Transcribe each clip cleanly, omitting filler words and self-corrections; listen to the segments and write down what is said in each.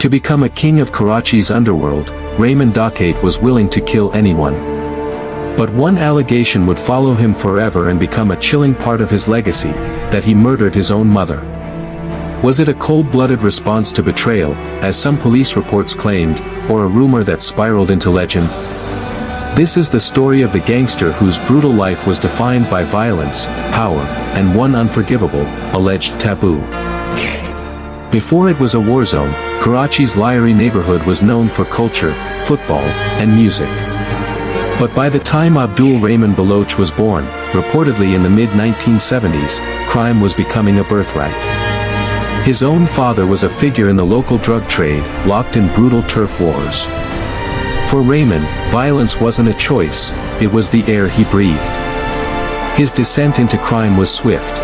To become a king of Karachi's underworld, Rehman Dakait was willing to kill anyone. But one allegation would follow him forever and become a chilling part of his legacy, that he murdered his own mother. Was it a cold-blooded response to betrayal, as some police reports claimed, or a rumor that spiraled into legend? This is the story of the gangster whose brutal life was defined by violence, power, and one unforgivable, alleged taboo. Before it was a war zone, Karachi's Lyari neighborhood was known for culture, football, and music. But by the time Abdul Rehman Baloch was born, reportedly in the mid-1970s, crime was becoming a birthright. His own father was a figure in the local drug trade, locked in brutal turf wars. For Rehman, violence wasn't a choice, it was the air he breathed. His descent into crime was swift.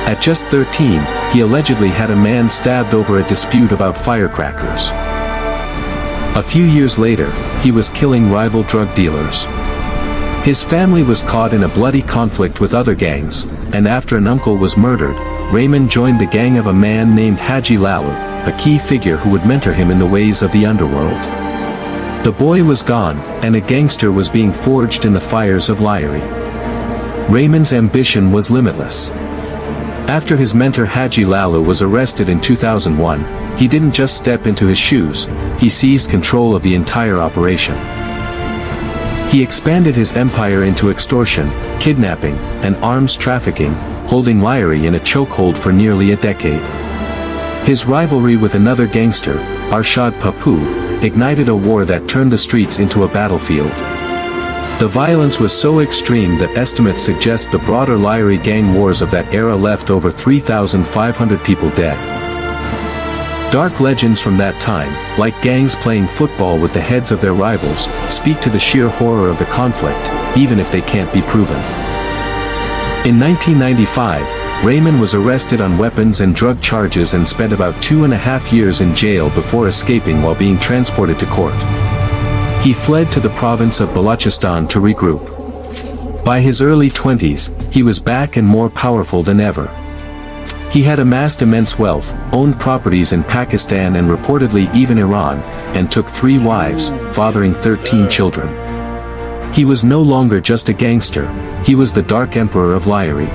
At just 13, he allegedly had a man stabbed over a dispute about firecrackers. A few years later, he was killing rival drug dealers. His family was caught in a bloody conflict with other gangs, and after an uncle was murdered, Rehman joined the gang of a man named Haji Lalu, a key figure who would mentor him in the ways of the underworld. The boy was gone, and a gangster was being forged in the fires of Lyari. Rehman's ambition was limitless. After his mentor Haji Lalu was arrested in 2001, he didn't just step into his shoes, he seized control of the entire operation. He expanded his empire into extortion, kidnapping, and arms trafficking, holding Lyari in a chokehold for nearly a decade. His rivalry with another gangster, Arshad Papu, ignited a war that turned the streets into a battlefield. The violence was so extreme that estimates suggest the broader Lyari gang wars of that era left over 3,500 people dead. Dark legends from that time, like gangs playing football with the heads of their rivals, speak to the sheer horror of the conflict, even if they can't be proven. In 1995, Rehman was arrested on weapons and drug charges and spent about 2.5 years in jail before escaping while being transported to court. He fled to the province of Balochistan to regroup. By his early 20s, he was back and more powerful than ever. He had amassed immense wealth, owned properties in Pakistan and reportedly even Iran, and took 3 wives, fathering 13 children. He was no longer just a gangster, he was the Dark Emperor of Lyari.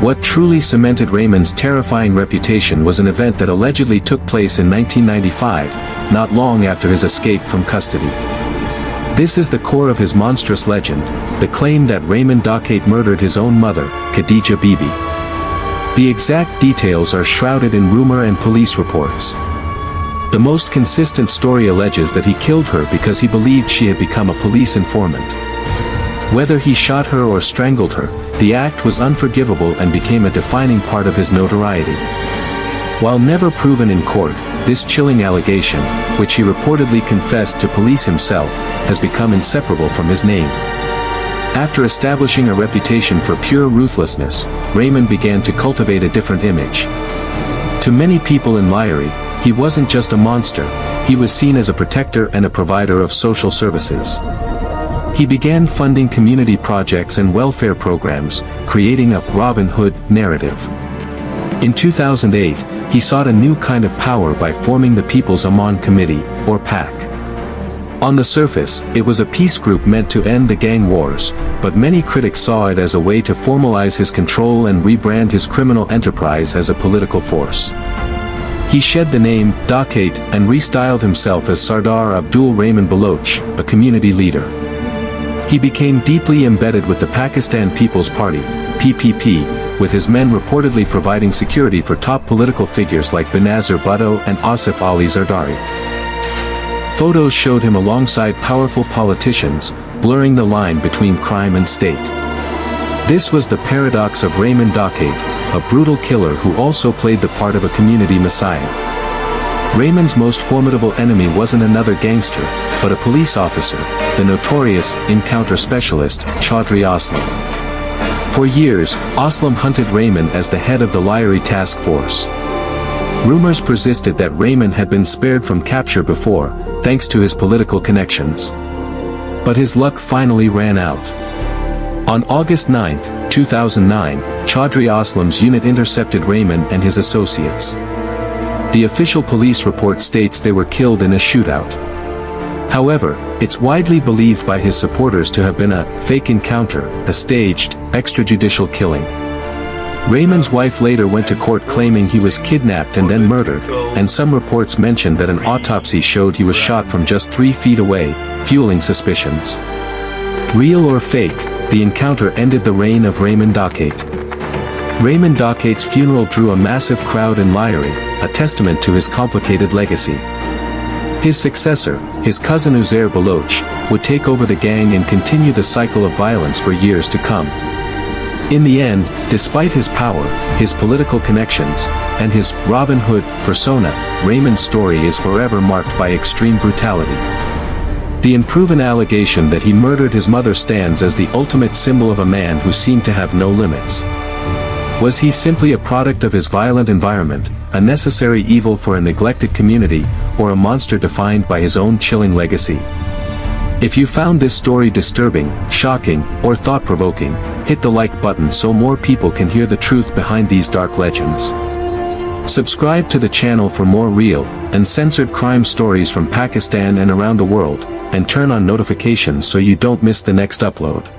What truly cemented Rehman's terrifying reputation was an event that allegedly took place in 1995, not long after his escape from custody. This is the core of his monstrous legend, the claim that Rehman Dakait murdered his own mother, Khadija Bibi. The exact details are shrouded in rumor and police reports. The most consistent story alleges that he killed her because he believed she had become a police informant. Whether he shot her or strangled her, the act was unforgivable and became a defining part of his notoriety. While never proven in court, this chilling allegation, which he reportedly confessed to police himself, has become inseparable from his name. After establishing a reputation for pure ruthlessness, Rehman began to cultivate a different image. To many people in Lyari, he wasn't just a monster, he was seen as a protector and a provider of social services. He began funding community projects and welfare programs, creating a Robin Hood narrative. In 2008, he sought a new kind of power by forming the Peoples Aman Committee, or PAC. On the surface, it was a peace group meant to end the gang wars, but many critics saw it as a way to formalize his control and rebrand his criminal enterprise as a political force. He shed the name Dakait and restyled himself as Sardar Abdul Rehman Baloch, a community leader. He became deeply embedded with the Pakistan People's Party, PPP, with his men reportedly providing security for top political figures like Benazir Bhutto and Asif Ali Zardari. Photos showed him alongside powerful politicians, blurring the line between crime and state. This was the paradox of Rehman Dakait, a brutal killer who also played the part of a community messiah. Rehman's most formidable enemy wasn't another gangster, but a police officer, the notorious encounter specialist, Chaudhry Aslam. For years, Aslam hunted Rehman as the head of the Lyari task force. Rumors persisted that Rehman had been spared from capture before, thanks to his political connections. But his luck finally ran out. On August 9, 2009, Chaudhry Aslam's unit intercepted Rehman and his associates. The official police report states they were killed in a shootout. However, it's widely believed by his supporters to have been a fake encounter, a staged, extrajudicial killing. Rehman's wife later went to court claiming he was kidnapped and then murdered, and some reports mentioned that an autopsy showed he was shot from just 3 feet away, fueling suspicions. Real or fake, the encounter ended the reign of Rehman Dakait. Rehman Dakait's funeral drew a massive crowd in Lyari, a testament to his complicated legacy. His successor, his cousin Uzair Baloch, would take over the gang and continue the cycle of violence for years to come. In the end, despite his power, his political connections, and his Robin Hood persona, Rehman's story is forever marked by extreme brutality. The unproven allegation that he murdered his mother stands as the ultimate symbol of a man who seemed to have no limits. Was he simply a product of his violent environment, a necessary evil for a neglected community, or a monster defined by his own chilling legacy? If you found this story disturbing, shocking, or thought-provoking, hit the like button so more people can hear the truth behind these dark legends. Subscribe to the channel for more real, uncensored crime stories from Pakistan and around the world, and turn on notifications so you don't miss the next upload.